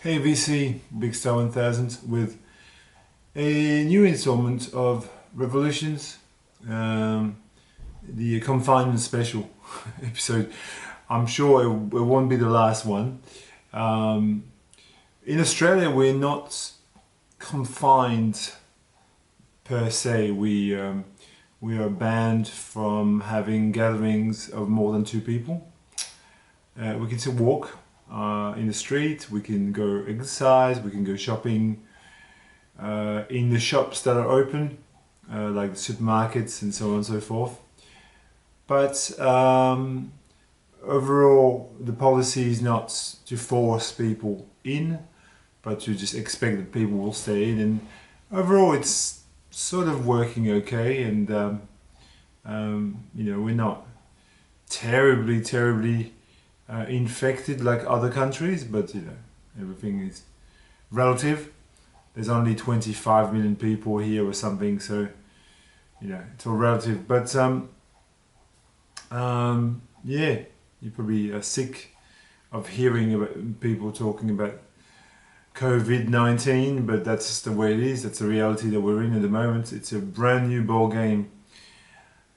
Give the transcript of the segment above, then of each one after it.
Hey VC, Big Star 1000 with a new installment of Revolutions, um, the confinement special episode. I'm sure it won't be the last one. Um, in Australia, we're not confined per se. We are banned from having gatherings of more than two people. We can still walk in the street, we can go exercise, we can go shopping in the shops that are open, like the supermarkets and so on and so forth. But overall, the policy is not to force people in, but to just expect that people will stay in. And overall, it's sort of working okay. And we're not terribly infected like other countries, but everything is relative. There's only 25 million people here or something, so it's all relative. But yeah, you're probably sick of hearing about people talking about COVID-19, but that's just the way it is. That's the reality that we're in at the moment. It's a brand new ball game,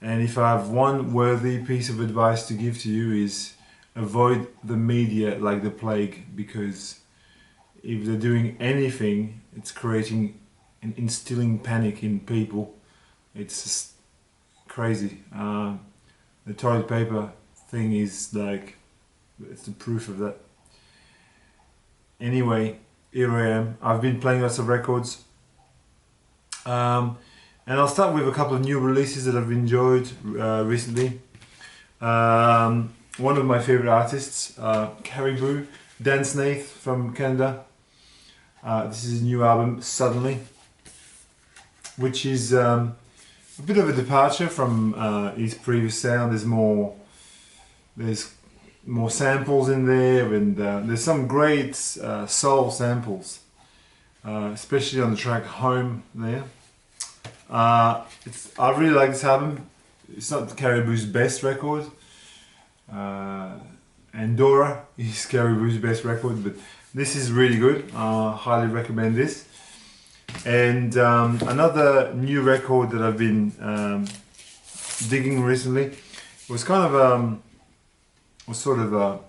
and if I have one worthy piece of advice to give to you is avoid the media like the plague, because if they're doing anything, it's creating and instilling panic in people. It's just crazy. The toilet paper thing is like, it's the proof of that. Anyway, here I am. I've been playing lots of records. And I'll start with a couple of new releases that I've enjoyed recently. One of my favorite artists, Caribou, Dan Snaith from Canada. This is his new album, Suddenly, which is a bit of a departure from his previous sound. There's more samples in there, and there's some great soul samples, especially on the track Home there. I really like this album. It's not Caribou's best record. Andorra is Caribou's best record, but this is really good. Highly recommend this. And another new record that I've been digging recently was kind of was sort of a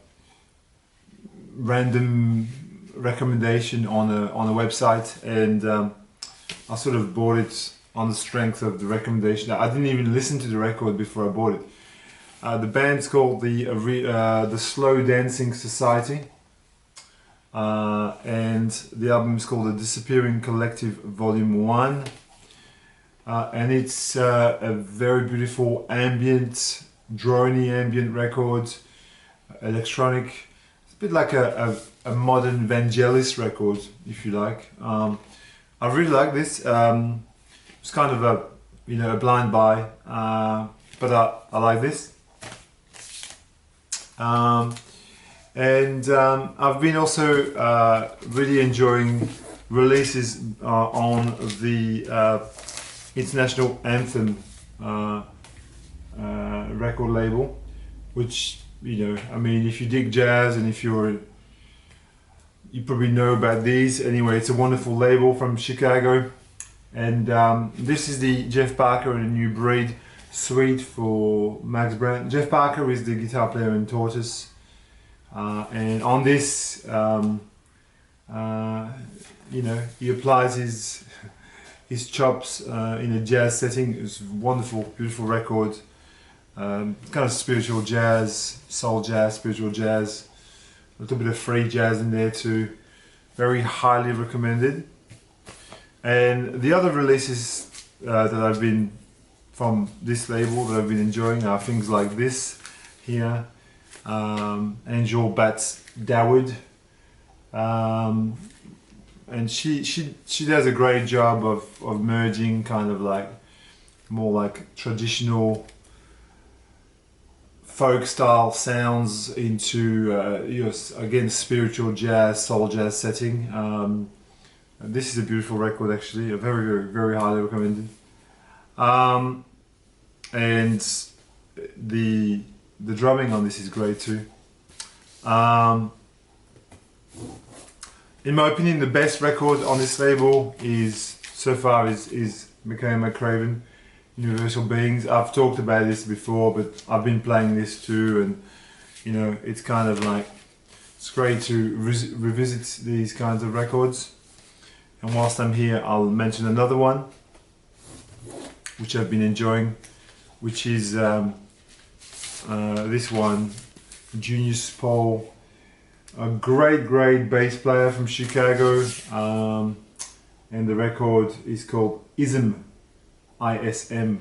random recommendation on a website, and I sort of bought it on the strength of the recommendation. I didn't even listen to the record before I bought it. The band's called the Slow Dancing Society, and the album is called The Disappearing Collective Volume 1, and it's a very beautiful ambient, drony ambient record, electronic. It's a bit like a modern Vangelis record, if you like. I really like this. It's kind of a blind buy, but I like this. I've been also really enjoying releases on the International Anthem record label, which I mean, if you dig jazz and if you probably know about these. Anyway, it's a wonderful label from Chicago, and this is the Jeff Parker and a New Breed suite for Max Brandt. Jeff Parker is the guitar player in Tortoise, and on this, he applies his chops in a jazz setting. It's a wonderful, beautiful record. Kind of spiritual jazz, soul jazz, spiritual jazz, a little bit of free jazz in there too. Very highly recommended. And the other releases that I've been from this label that I've been enjoying are things like this here, Angel Bats Dawood, and she does a great job of merging kind of like more like traditional folk style sounds into again spiritual jazz, soul jazz setting. This is a beautiful record, actually. A very highly recommended. And the drumming on this is great too. in my opinion, the best record on this label is so far is Michael McCraven, Universal Beings. I've talked about this before, but I've been playing this too, and you know, it's kind of like, it's great to revisit these kinds of records. And whilst I'm here, I'll mention another one which I've been enjoying, which is this one, Junius Paul, a great bass player from Chicago, and the record is called ISM, ISM.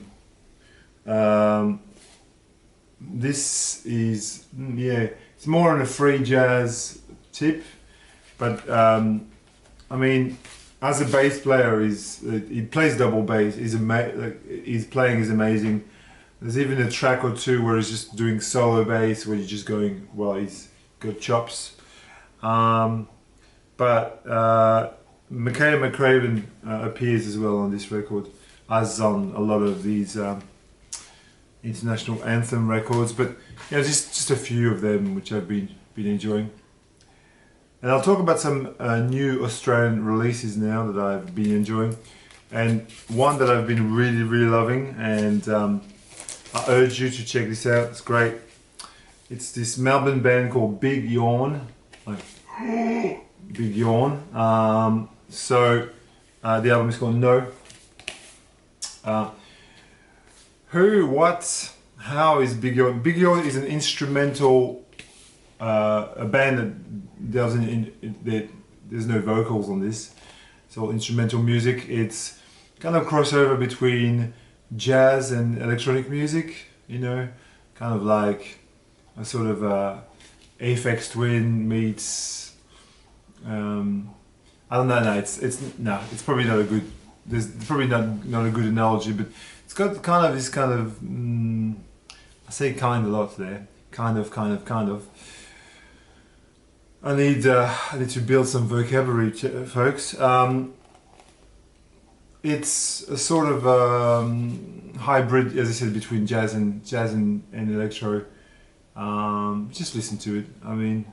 This is, yeah, it's more on a free jazz tip, but I mean, as a bass player, he plays double bass. His playing is amazing. There's even a track or two where he's just doing solo bass, where you're just going, well, he's got chops. But Michael McCraven appears as well on this record, as on a lot of these international anthem records. But you know, just a few of them which I've been enjoying. And I'll talk about some new Australian releases now that I've been enjoying, and one that I've been really loving, and I urge you to check this out. It's great. It's this Melbourne band called Big Yawn, like Big Yawn. The album is called No. Who, what, how is Big Yawn? Big Yawn is an instrumental, a band that there's no vocals on this. It's all instrumental music. It's kind of crossover between jazz and electronic music, you know, kind of like a sort of Aphex Twin meets I don't know. No, it's probably not a good. There's probably not a good analogy, but it's got kind of this kind of. I say kind a lot there. Kind of. I need to build some vocabulary, folks. It's a sort of hybrid, as I said, between jazz and electro. Just listen to it. I mean,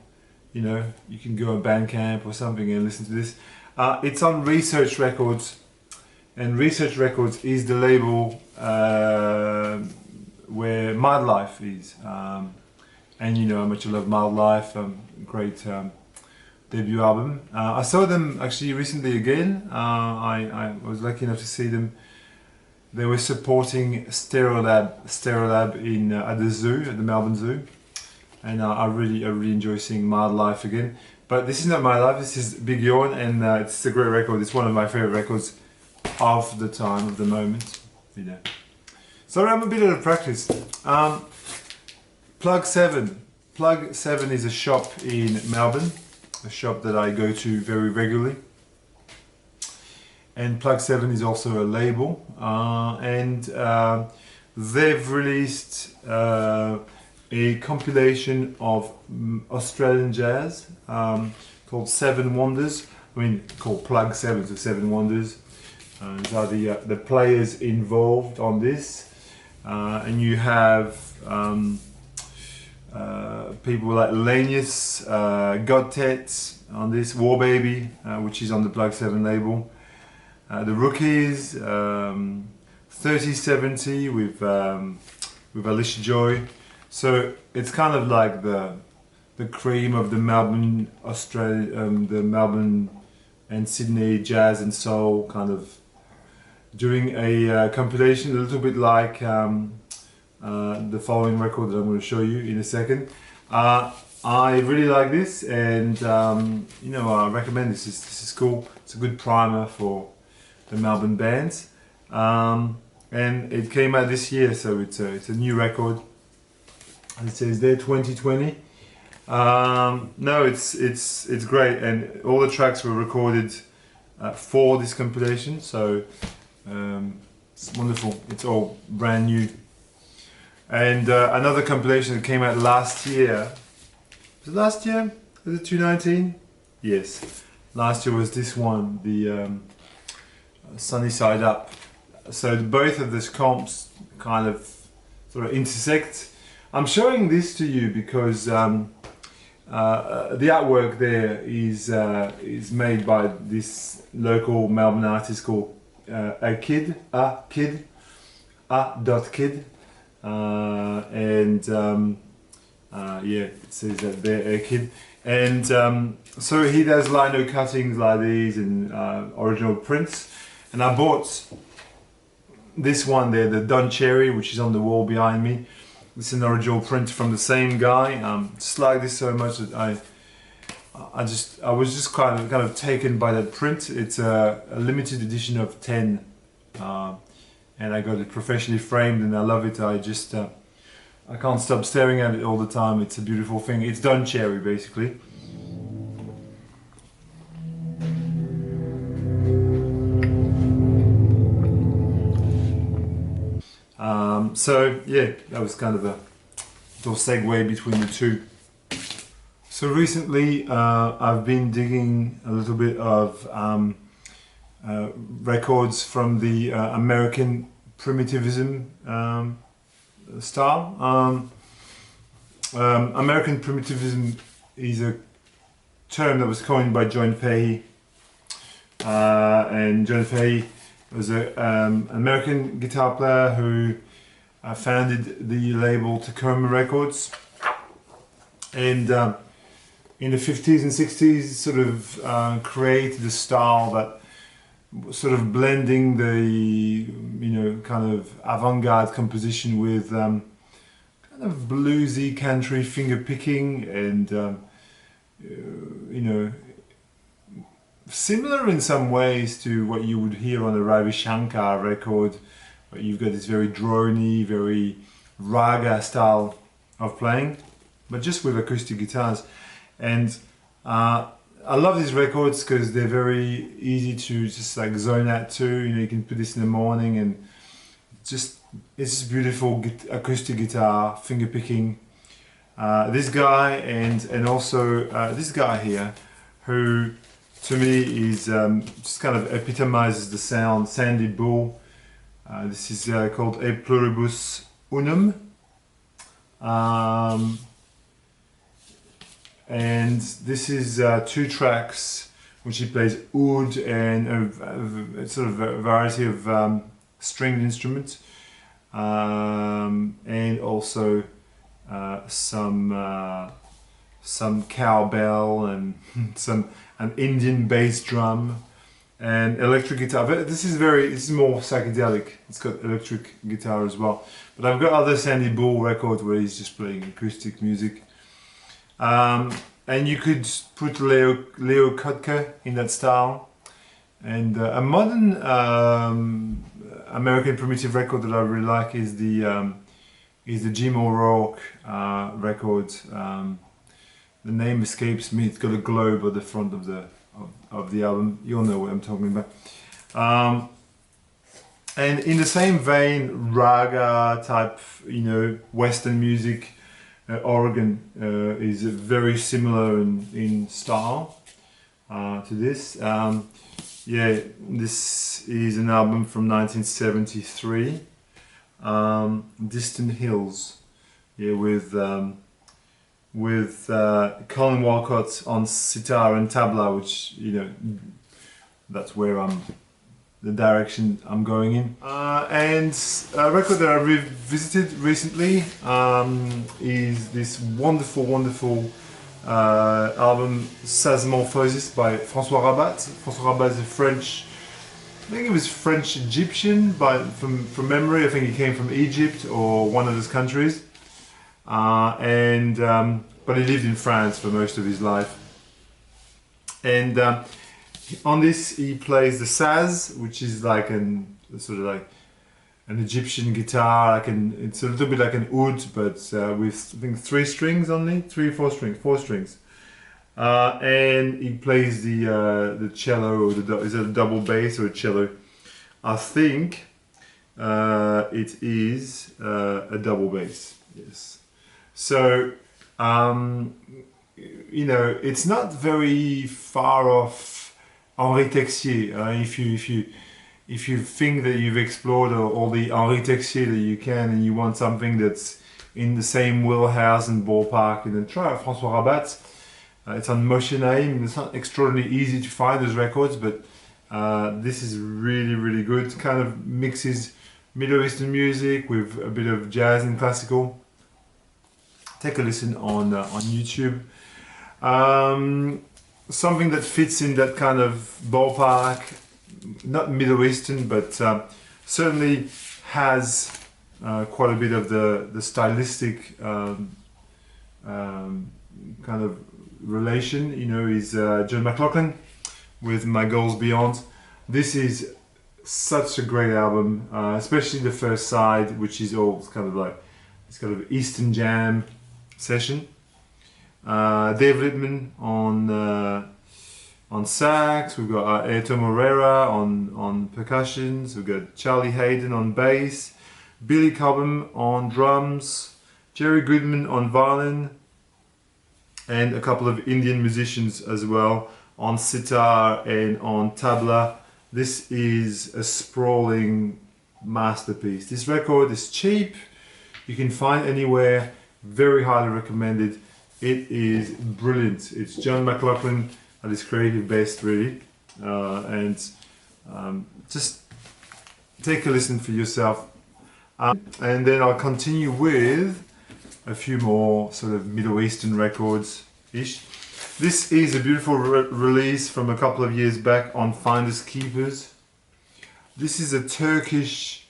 you know, you can go on Bandcamp or something and listen to this. It's on Research Records, and Research Records is the label where Mild Life is. And you know how much I love Mild Life, great debut album. I saw them actually recently again. I was lucky enough to see them. They were supporting Stereolab in at the zoo, at the Melbourne Zoo, and I really enjoy seeing Mild Life again. But this is not Mild Life. This is Big Yawn, and it's a great record. It's one of my favorite records of the time, of the moment. You know. Sorry, I'm a bit out of practice. Plug 7. Plug 7 is a shop in Melbourne, a shop that I go to very regularly. And Plug 7 is also a label, and they've released a compilation of Australian jazz called Seven Wonders. I mean, called Plug 7, so Seven Wonders. These are the players involved on this, and you have people like Lanius, Godtet on this, War Baby, which is on the Plug 7 label. The Rookies, 3070 with Alicia Joy. So it's kind of like the cream of the Melbourne, the Melbourne and Sydney jazz and soul, kind of doing a compilation, a little bit like the following record that I'm going to show you in a second. I really like this, and you know, I recommend this. This is cool. It's a good primer for the Melbourne bands, and it came out this year, so it's a new record. And it says there 2020. No, it's great, and all the tracks were recorded for this compilation, so it's wonderful. It's all brand new. And another compilation that came out last year. Was it last year? Was it 2019? Yes. Last year was this one, the Sunny Side Up. So both of these comps kind of sort of intersect. I'm showing this to you because the artwork there is made by this local Melbourne artist called a kid, and yeah, it says that there, a kid, and so he does lino cuttings like these and original prints, and I bought this one there, the Don Cherry, which is on the wall behind me. This is an original print from the same guy. Just like this so much that I was just kind of taken by that print. It's a limited edition of 10, and I got it professionally framed, and I love it. I can't stop staring at it all the time. It's a beautiful thing. It's Don Cherry, basically. So yeah, that was kind of a little segue between the two. So recently I've been digging a little bit of records from the American primitivism style. American primitivism is a term that was coined by John Fahey, and John Fahey was an American guitar player who founded the label Tacoma Records, and in the 50s and 60s sort of created a style that sort of blending the kind of avant-garde composition with kind of bluesy country finger picking, and similar in some ways to what you would hear on a Ravi Shankar record, where you've got this very drony, very raga style of playing, but just with acoustic guitars. And I love these records because they're very easy to just like zone out to. You can put this in the morning, and it's just beautiful acoustic guitar, finger picking. This guy and also this guy here, who to me is just kind of epitomizes the sound, Sandy Bull. This is called E Pluribus Unum. And this is 2 tracks which he plays oud and a sort of a variety of stringed instruments, and also some cowbell and an Indian bass drum and electric guitar. But this is more psychedelic. It's got electric guitar as well. But I've got other Sandy Bull records where he's just playing acoustic music. And you could put Leo Kottke in that style. And a modern American primitive record that I really like is the Jim O'Rourke record. The name escapes me. It's got a globe at the front of the album. You'll know what I'm talking about. And in the same vein, raga type, Western music. Oregon is very similar in style to this. This is an album from 1973, Distant Hills. With Colin Walcott on sitar and tabla, which that's where the direction I'm going in. And a record that I revisited recently is this wonderful album Sazmorphosis by François Rabat. François Rabat is a French, I think he was French Egyptian, from memory. I think he came from Egypt or one of those countries. But he lived in France for most of his life. And on this, he plays the saz, which is like an Egyptian guitar. It's a little bit like an oud, but with I think 4 strings. And he plays the cello. Is it a double bass or a cello? I think it is a double bass. Yes. So it's not very far off Henri Texier. If you think that you've explored all the Henri Texier that you can, and you want something that's in the same wheelhouse and ballpark, and then try François Rabat. It's on Motion Aim. It's not extraordinarily easy to find those records, but this is really, really good. It kind of mixes Middle Eastern music with a bit of jazz and classical. Take a listen on YouTube. Something that fits in that kind of ballpark, not Middle Eastern, but certainly has quite a bit of the stylistic kind of relation, you know, is John McLaughlin with My Goals Beyond. This is such a great album, especially the first side, which is all kind of like it's kind of Eastern Jam session. Dave Littman on sax. We've got Ayrton Moreira on percussions. We've got Charlie Hayden on bass, Billy Cobham on drums, Jerry Goodman on violin, and a couple of Indian musicians as well on sitar and on tabla. This is a sprawling masterpiece. This record is cheap, you can find anywhere, very highly recommended. It is brilliant. It's John McLaughlin at his creative best, really. Just take a listen for yourself. And then I'll continue with a few more sort of Middle Eastern records-ish. This is a beautiful release from a couple of years back on Finders Keepers. This is a Turkish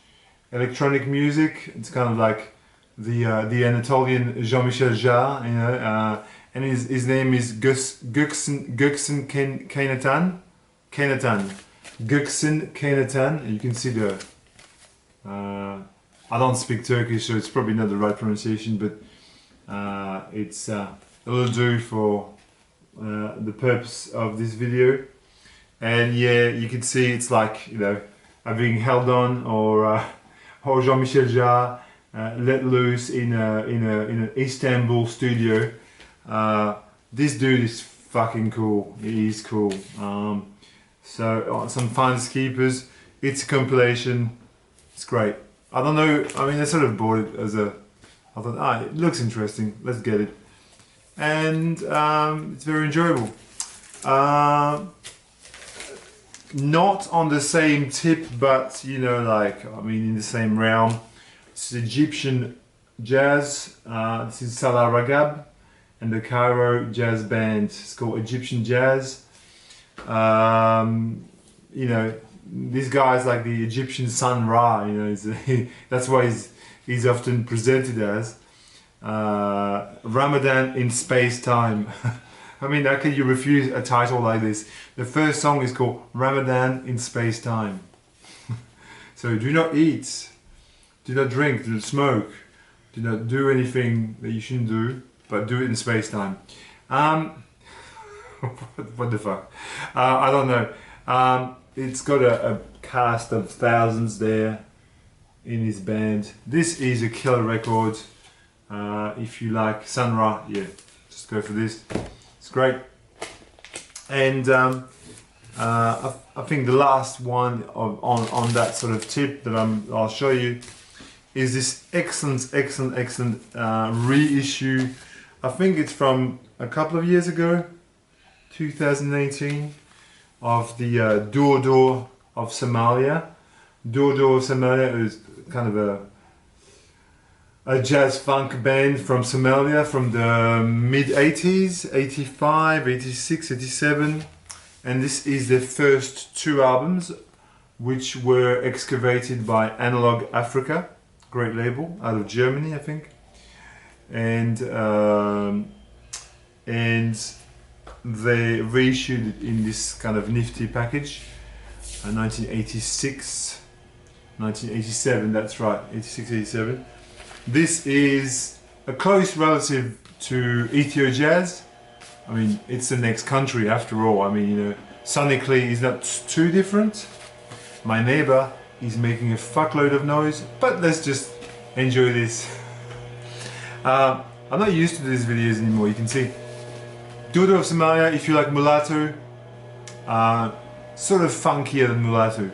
electronic music. It's kind of like the Anatolian Jean-Michel Jarre, you know, and his name is Göksen Kaynatan. Göksen Kaynatan. You can see the I don't speak Turkish, so it's probably not the right pronunciation, but it'll do for the purpose of this video. And yeah, you can see it's like, you know, being held on, or Jean-Michel Jarre let loose in an Istanbul studio. This dude is fucking cool. He is cool. So some Finders Keepers. It's a compilation. It's great. I don't know, I mean, I sort of bought it as a, I thought, it looks interesting, let's get it. And it's very enjoyable. Not on the same tip, but, you know, like, I mean, in the same realm. It's Egyptian jazz. This is Salah Ragab and the Cairo Jazz Band. It's called Egyptian Jazz. You know, these guys like the Egyptian Sun Ra, you know, that's why he's often presented as Ramadan in space time. I mean, how can you refuse a title like this? The first song is called Ramadan in space time. So do not eat, do not drink, do not smoke, do not do anything that you shouldn't do, but do it in space time. What the fuck? I don't know. It's got a cast of thousands there in his band. This is a killer record. If you like Sun Ra, yeah, just go for this. It's great. And I think the last one on that sort of tip that I'll show you is this excellent reissue. I think it's from a couple of years ago, 2018. Of the Dodo of Somalia. Dodo of Somalia is kind of a jazz funk band from Somalia from the mid 80s, 85, 86, 87. And this is their first two albums, which were excavated by Analog Africa, great label out of Germany, I think. And they reissued it in this kind of nifty package, 1986, 1987, that's right, 86, 87. This is a close relative to Ethio Jazz. I mean, it's the next country after all. I mean, you know, sonically it's not too different. My neighbor is making a fuckload of noise, but let's just enjoy this. I'm not used to these videos anymore, you can see. Dodo of Somalia, if you like mulatto, sort of funkier than mulatto.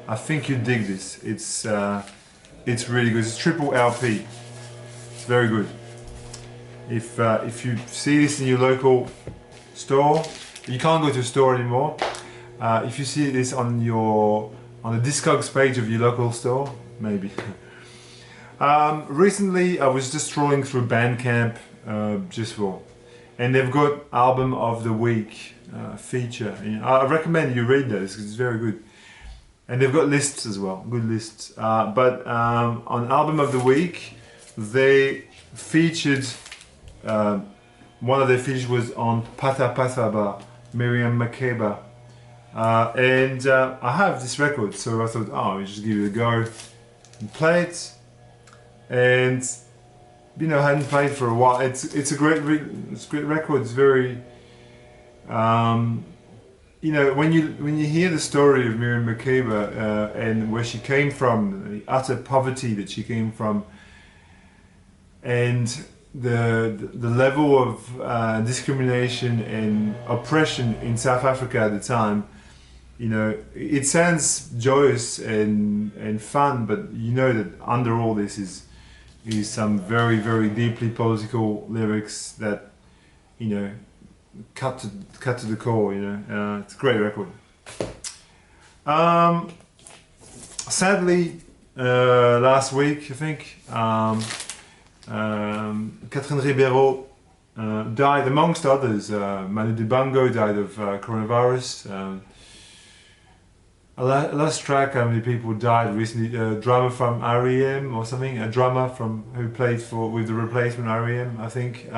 I think you dig this. It's really good. It's triple LP. It's very good. If you see this in your local store. You can't go to a store anymore. If you see this on the Discogs page of your local store, maybe. Recently, I was just scrolling through Bandcamp and they've got album of the week feature. I recommend you read those because it's very good. And they've got lists as well, good lists. But on album of the week, they featured one of their features was on Pata Pata by Miriam Makeba. And I have this record, so I thought, oh, I'll just give it a go and play it. And I hadn't played for a while. It's a great record. It's very when you hear the story of Miriam Makeba and where she came from, the utter poverty that she came from, and the level of discrimination and oppression in South Africa at the time, it sounds joyous and fun, but that under all this is some very, very deeply political lyrics that cut to the core. It's a great record. Sadly, last week I think Catherine Ribeiro died, amongst others. Manu Dibango died of coronavirus. I lost track how many people died recently. A drummer from R.E.M. or something. A drummer who played with the replacement R.E.M. I think.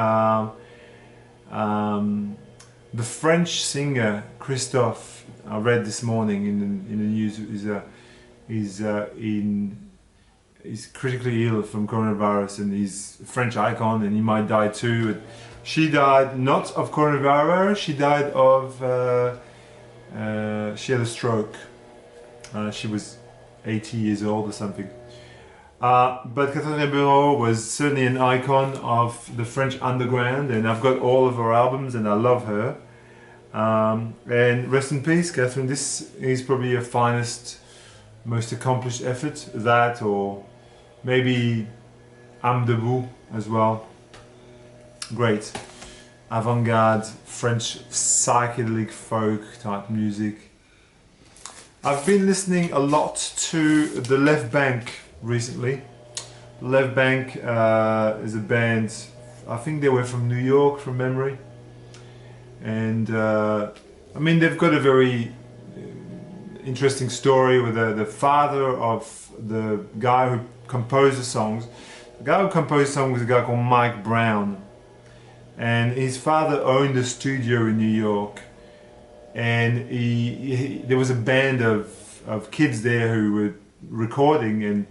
The French singer Christophe, I read this morning in the news, is critically ill from coronavirus, and he's a French icon, and he might die too. She died not of coronavirus. She died of she had a stroke. She was 80 years old or something. But Catherine Ribeiro was certainly an icon of the French underground, and I've got all of her albums and I love her. And rest in peace, Catherine. This is probably your finest, most accomplished effort. That, or maybe Âme Debout as well. Great. Avant-garde, French psychedelic folk type music. I've been listening a lot to the Left Bank recently. Left Bank is a band, I think they were from New York from memory. And they've got a very interesting story with the father of the guy who composed the songs. The guy who composed the song was a guy called Mike Brown. And his father owned a studio in New York. And there was a band of kids there who were recording, and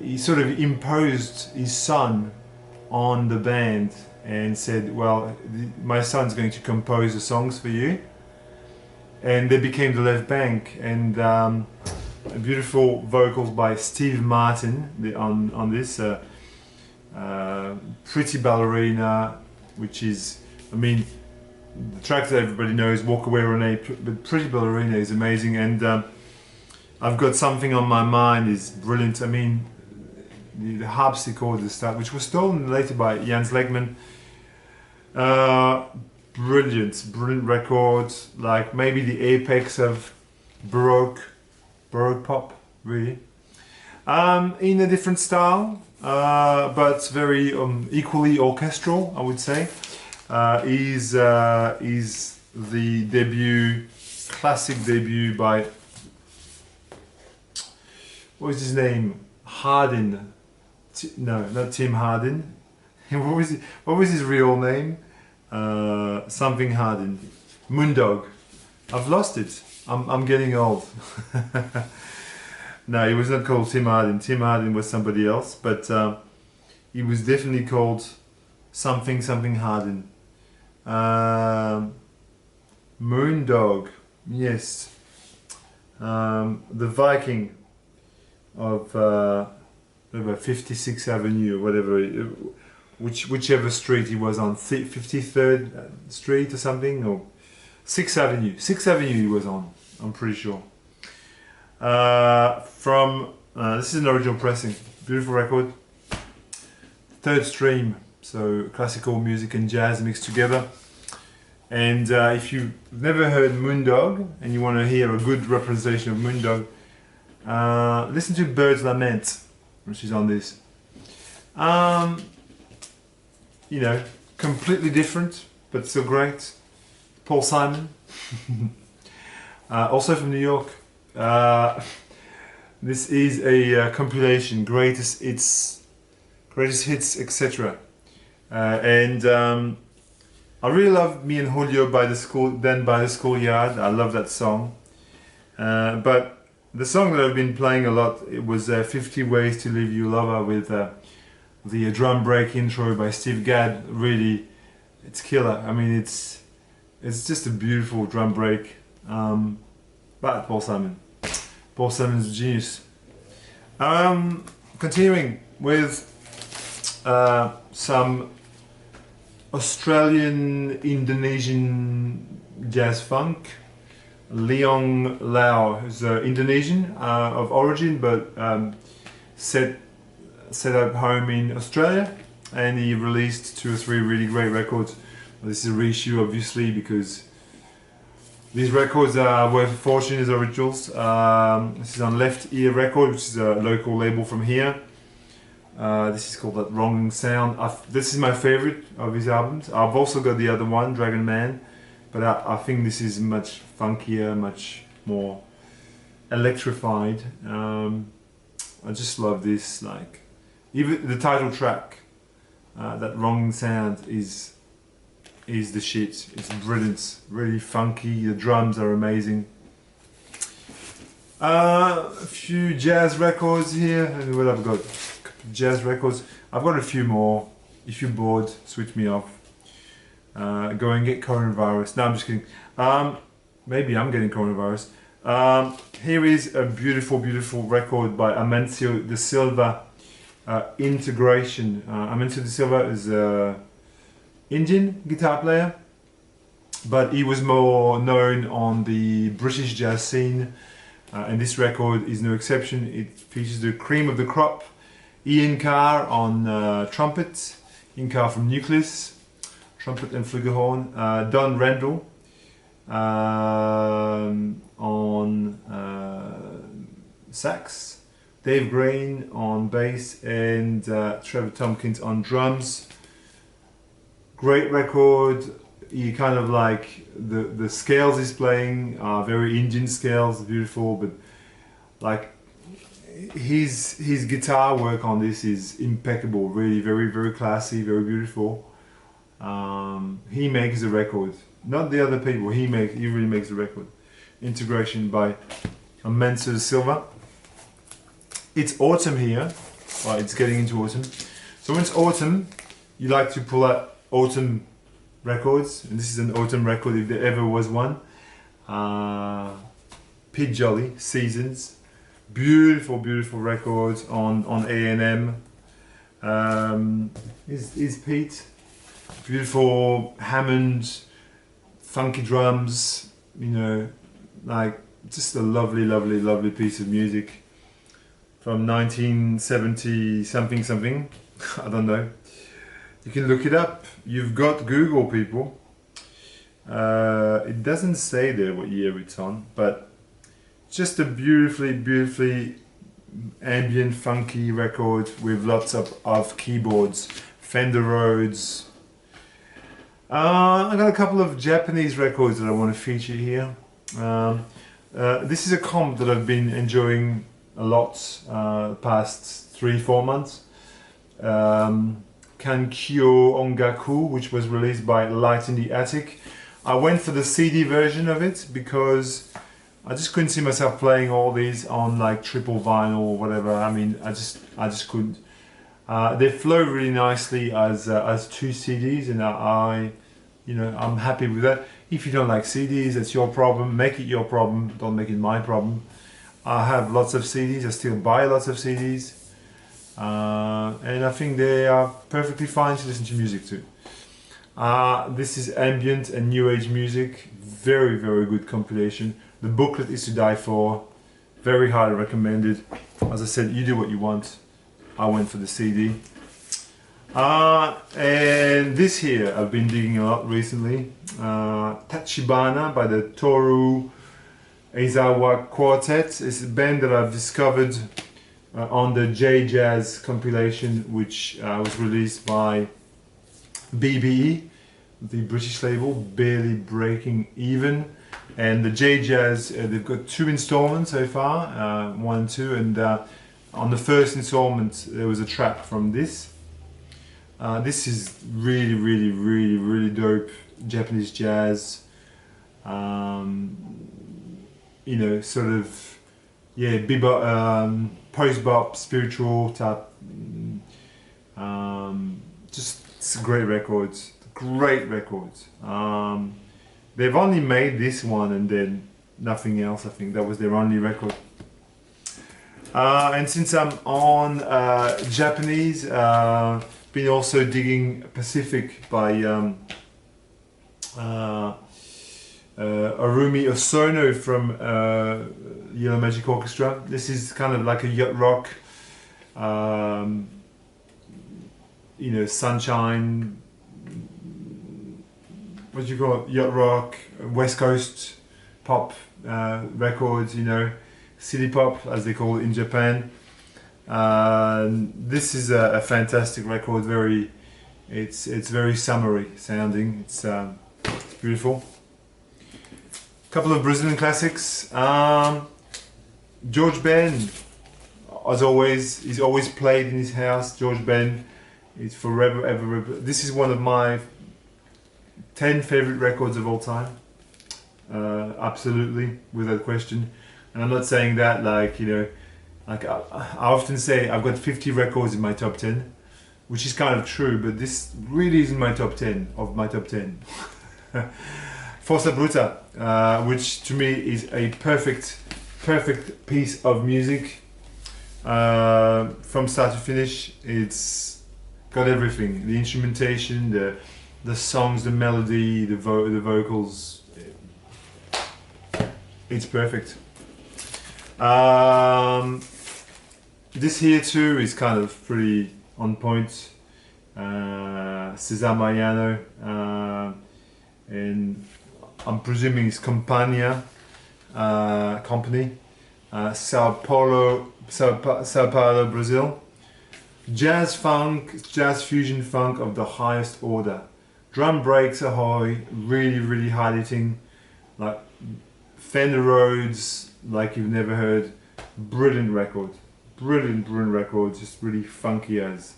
he sort of imposed his son on the band and said, well, my son's going to compose the songs for you. And they became the Left Bank, and beautiful vocals by Steve Martin on this. Pretty Ballerina, which is, the track that everybody knows, Walk Away Renee, but Pretty Ballerina is amazing. And I've Got Something on My Mind is brilliant. The harpsichord, the start, which was stolen later by Jans Legman. Brilliant record, like maybe the apex of Baroque pop, really. In a different style, but very equally orchestral, I would say. Is the classic debut by, what was his name? Hardin. No, not Tim Hardin. What was his real name? Something Hardin. Moondog. I've lost it. I'm getting old. No, he was not called Tim Hardin. Tim Hardin was somebody else, but he was definitely called something Hardin. Moondog. Yes. The Viking of 56th Avenue or whatever, whichever street he was on, 53rd Street or something, or 6th Avenue. 6th Avenue he was on, I'm pretty sure. This is an original pressing, beautiful record. Third Stream, so classical music and jazz mixed together. And if you've never heard Moondog and you want to hear a good representation of Moondog, listen to Bird's Lament, which is on this. You know, completely different, but still great. Paul Simon, also from New York. This is a compilation, greatest hits, etc. And I really love Me and Julio by the schoolyard. I love that song. But the song that I've been playing a lot, it was 50 Ways to Leave You Lover with the drum break intro by Steve Gadd. Really, it's killer. I mean, it's just a beautiful drum break. But Paul Simon's a genius. Continuing with some Australian Indonesian jazz funk. Leong Lau is Indonesian of origin, but set up home in Australia, and he released 2 or 3 really great records. This is a reissue, obviously, because these records are worth a fortune as originals. This is on Left Ear Record, which is a local label from here. This is called That Wrong Sound. This is my favorite of his albums. I've also got the other one, Dragon Man, but I think this is much funkier, much more electrified. I just love this. Like, even the title track, That Wrong Sound, is the shit. It's brilliant, really funky. The drums are amazing. A few jazz records here, and what I've got. Jazz records. I've got a few more. If you're bored, switch me off. Go and get coronavirus. No, I'm just kidding. Maybe I'm getting coronavirus. Here is a beautiful, beautiful record by Amancio de Silva. Integration. Amancio de Silva is an Indian guitar player, but he was more known on the British jazz scene, and this record is no exception. It features the cream of the crop. Ian Carr on trumpet, Ian Carr from Nucleus, trumpet and flugelhorn. Don Randall on sax, Dave Green on bass, and Trevor Tompkins on drums. Great record. You kind of like the scales he's playing are very Indian scales, beautiful, but like his guitar work on this is impeccable. Really, very, very classy, very beautiful. He makes the record, not the other people. He really makes the record. Integration by Amancio de Silva. It's autumn here. Well, it's getting into autumn. So when it's autumn, you like to pull out autumn records, and this is an autumn record if there ever was one. Pete Jolly, Seasons. Beautiful, beautiful records on A&M. Is Pete. Beautiful Hammond, funky drums, you know, like just a lovely, lovely, lovely piece of music from 1970 something, I don't know. You can look it up. You've got Google, people. It doesn't say there what year it's on, but just a beautifully, beautifully ambient, funky record with lots of keyboards, Fender Rhodes. I got a couple of Japanese records that I want to feature here. This is a comp that I've been enjoying a lot the past 3-4 months. Kankyo Ongaku, which was released by Light in the Attic. I went for the CD version of it because I just couldn't see myself playing all these on like triple vinyl or whatever. I mean, I just couldn't. They flow really nicely as 2 CDs, and I'm happy with that. If you don't like CDs, that's your problem. Make it your problem. Don't make it my problem. I have lots of CDs. I still buy lots of CDs, and I think they are perfectly fine to listen to music to. This is ambient and new age music. Very, very good compilation. The booklet is to die for. Very highly recommended. As I said, you do what you want. I went for the CD. And this here I've been digging a lot recently. Tachibana by the Toru Eizawa Quartet. It's a band that I've discovered on the J-Jazz compilation, which was released by BBE, the British label, barely breaking even. And the J-Jazz, they've got 2 installments so far, 1 and 2, and on the first installment there was a track from this. This is really dope Japanese jazz. You know, sort of, yeah, bebop, post-bop, spiritual type. Just it's great records, great records. They've only made this one and then nothing else. I think that was their only record. And since I'm on Japanese, been also digging Pacific by Arumi Osono from Yellow Magic Orchestra. This is kind of like a yacht rock, you know, sunshine, what do you call it, yacht rock, West Coast pop records, you know, city pop as they call it in Japan. This is a fantastic record. It's very summery sounding. It's beautiful. Couple of Brazilian classics. George Ben, as always, he's always played in his house. George Ben is forever ever. This is one of my 10 favorite records of all time. Absolutely, without question. And I'm not saying that like, you know, like I often say I've got 50 records in my top 10, which is kind of true, but this really isn't my top 10 of my top 10. Forza Bruta, which to me is a perfect piece of music. From start to finish, it's got everything: the instrumentation, the songs, the melody, the vocals. It's perfect. This here too is kind of pretty on point. Cesar Mariano, and I'm presuming it's Compagnia company, Sao Paulo, Brazil. Jazz funk, jazz fusion funk of the highest order. Drum breaks ahoy, really hard hitting, like Fender Rhodes, like you've never heard. Brilliant record, brilliant record, just really funky as.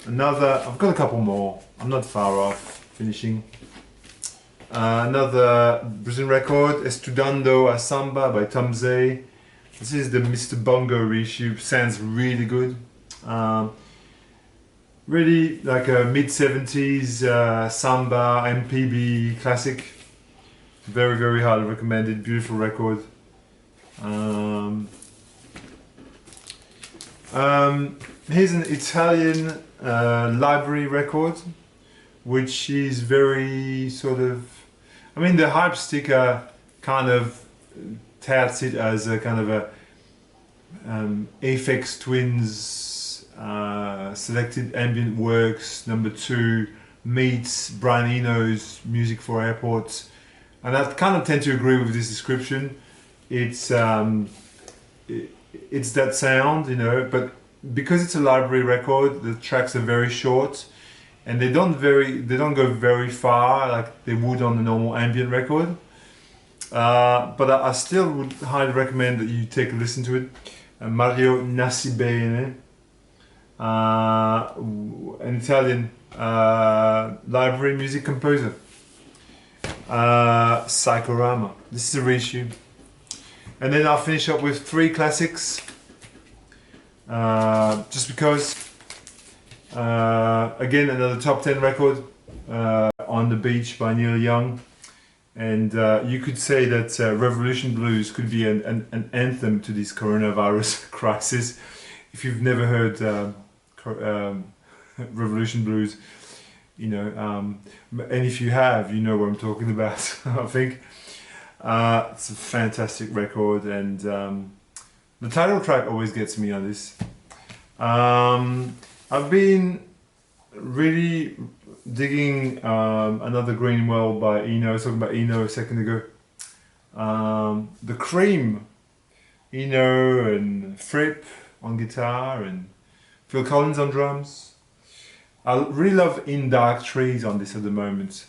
Another, I've got a couple more. I'm not far off finishing. Another Brazilian record, Estudando a Samba by Tom Zay. This is the Mr. Bongo reissue. Sounds really good. Really like a mid-70s samba MPB classic. Very highly recommended. Beautiful record. Here's an Italian library record, which is very sort of, I mean, the hype sticker kind of touts it as a kind of a Aphex Twins selected ambient works #2 meets Brian Eno's Music for Airports, and I kind of tend to agree with this description. It's that sound, you know, but because it's a library record, the tracks are very short, and they don't go very far like they would on a normal ambient record. But I still would highly recommend that you take a listen to it. Mario Nascibene, an Italian library music composer. Psychorama. This is a reissue. And then I'll finish up with 3 classics. Just because, again, another top 10 record, On the Beach by Neil Young. And you could say that Revolution Blues could be an anthem to this coronavirus crisis. If you've never heard Revolution Blues, you know, and if you have, you know what I'm talking about, I think. It's a fantastic record, and the title track always gets me on this. I've been really digging another Greenwell by Eno. I was talking about Eno a second ago. The Cream, Eno and Fripp on guitar and Phil Collins on drums. I really love In Dark Trees on this at the moment.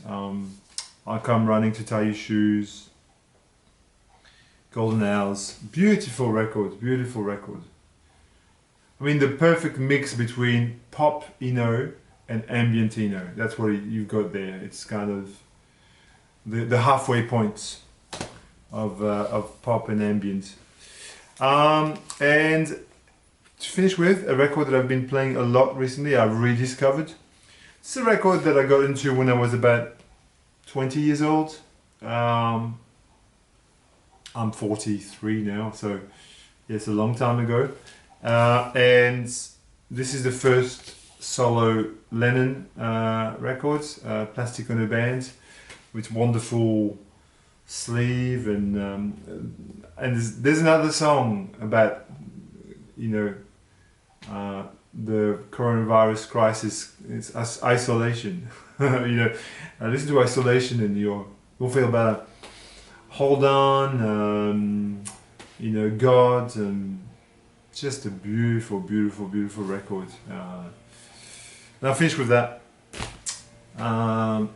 I Come Running to Tie Your Shoes, Golden Hours, beautiful record, beautiful record. I mean, the perfect mix between pop Eno and ambient Eno. That's what you've got there. It's kind of the halfway point of pop and ambient. And to finish with, a record that I've been playing a lot recently, I've rediscovered. It's a record that I got into when I was about 20 years old. I'm 43 now, so yeah, it's a long time ago. And this is the first solo Lennon records, Plastic on a Band, with wonderful sleeve and there's another song about, you know, the coronavirus crisis. It's isolation. You know, listen to Isolation and you'll feel better. Hold On, you know, God, and just a beautiful, beautiful, beautiful record. And I'll finish with that. I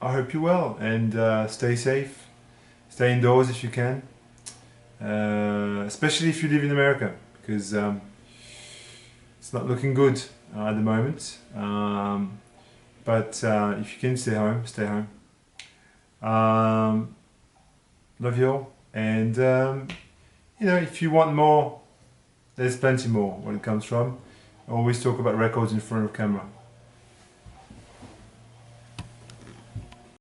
hope you're well and stay safe. Stay indoors if you can, especially if you live in America, because it's not looking good at the moment. But if you can stay home, stay home. Love you all, and you know, if you want more, there's plenty more where it comes from. I always talk about records in front of camera.